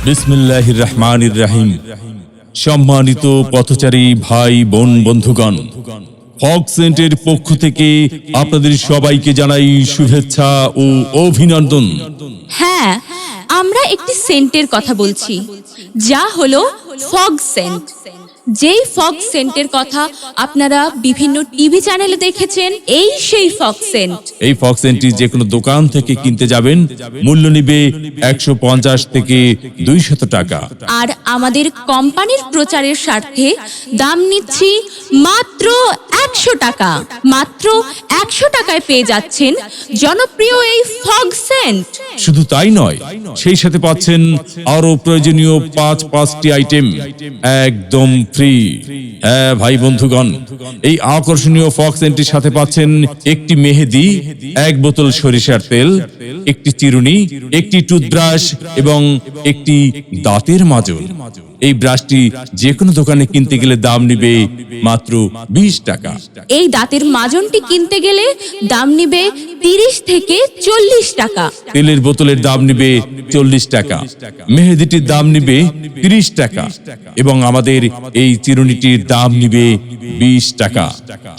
বিসমিল্লাহির রহমানির রহিম। সম্মানিত পথচারী ভাই বোন বন্ধুগণ, ফগ সেন্টের পক্ষ থেকে আপনাদের সবাইকে জানাই শুভেচ্ছা ও অভিনন্দন। হ্যাঁ, আমরা একটি সেন্টের কথা বলছি, যা হলো ফগ সেন্ট। যেই ফগ সেন্টের কথা আপনারা বিভিন্ন টিভি চ্যানেলে দেখেছেন, এই সেই ফগ সেন্ট। এই ফগ সেন্টটি যে কোনো দোকান থেকে কিনতে যাবেন, মূল্য নিবে 150 থেকে 200 টাকা। আর আমাদের কোম্পানির প্রচারের স্বার্থে দাম নিচ্ছি মাত্র 100 টাকা। মাত্র 100 টাকায় পেয়ে যাচ্ছেন জনপ্রিয় এই ফগ সেন্ট। শুধু তাই নয়, সেই সাথে পাচ্ছেন আরো প্রয়োজনীয় 5টি আইটেম একদম ফ্রি। হ্যাঁ ভাই বন্ধুগণ, এই আকর্ষণীয় ফগ সেন্টের সাথে পাচ্ছেন একটি মেহেদি, 1 বোতল সরিষার তেল, একটি চিরুনি, একটি টুথব্রাশ এবং একটি দাঁতের মাজল। এই ব্রাশটি যে কোনো দোকানে কিনতে গেলে দাম নিবে মাত্র 20 টাকা। এই দাঁতের মাজনটি কিনতে গেলে দাম নিবে 30 থেকে 40 টাকা। তেলের বোতলের দাম নিবে 40 টাকা, মেহেদিটির দাম নিবে 30 টাকা এবং আমাদের এই চিরুনিটির দাম নিবে 20 টাকা।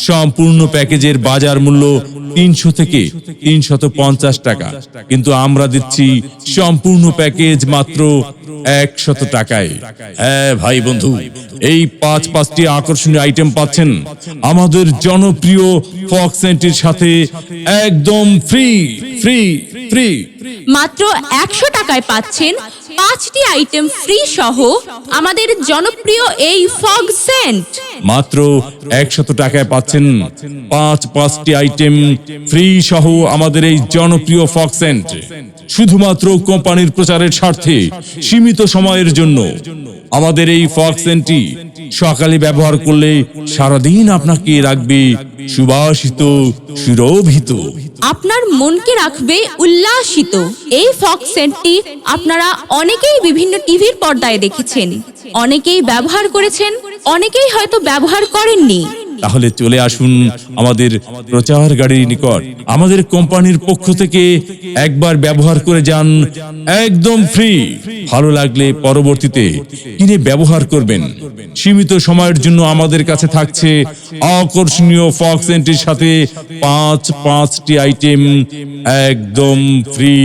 সম্পূর্ণ প্যাকেজের বাজার মূল্য 300 থেকে 350 টাকা, কিন্তু আমরা দিচ্ছি সম্পূর্ণ প্যাকেজ মাত্র 100 টাকায়। হ্যাঁ ভাই বন্ধু, এই 5টি আকর্ষণীয় আইটেম পাচ্ছেন আমাদের জনপ্রিয় ফগ সেন্টের সাথে একদম ফ্রি ফ্রি ফ্রি। মাত্র 100 টাকায় পাচ্ছেন 5টি আইটেম ফ্রি সহ আমাদের জনপ্রিয় এই ফগ সেন্ট। মাত্র 100 টাকায় পাচ্ছেন 5টি আইটেম ফ্রি সহ আমাদের এই জনপ্রিয় ফগ সেন্ট। শুধুমাত্র কোম্পানির প্রচারের স্বার্থে সীমিত সময়ের জন্য আমাদের এই ফগ সেন্টটি সকালে ব্যবহার করলে সারাদিন আপনাকে রাখবে সুবাসিত, সুরভিত। আপনার মনকে রাখবে উল্লাসিত। এই ফগ সেন্টটি আপনারা অনেকেই বিভিন্ন টিভির পর্দায় দেখেছেন, অনেকেই ব্যবহার করেছেন, অনেকেই হয়তো ব্যবহার করেননি। তাহলে চলে আসুন আমাদের প্রচার গাড়ির নিকট। আমাদের কোম্পানির পক্ষ থেকে একবার ব্যবহার করে যান, একদম ফ্রি। ভালো লাগলে পরবর্তীতে কিনে ব্যবহার করবেন। সীমিত সময়ের জন্য আমাদের কাছে থাকছে আকর্ষণীয় ফগ সেন্টের সাথে 5টি আইটেম একদম ফ্রি।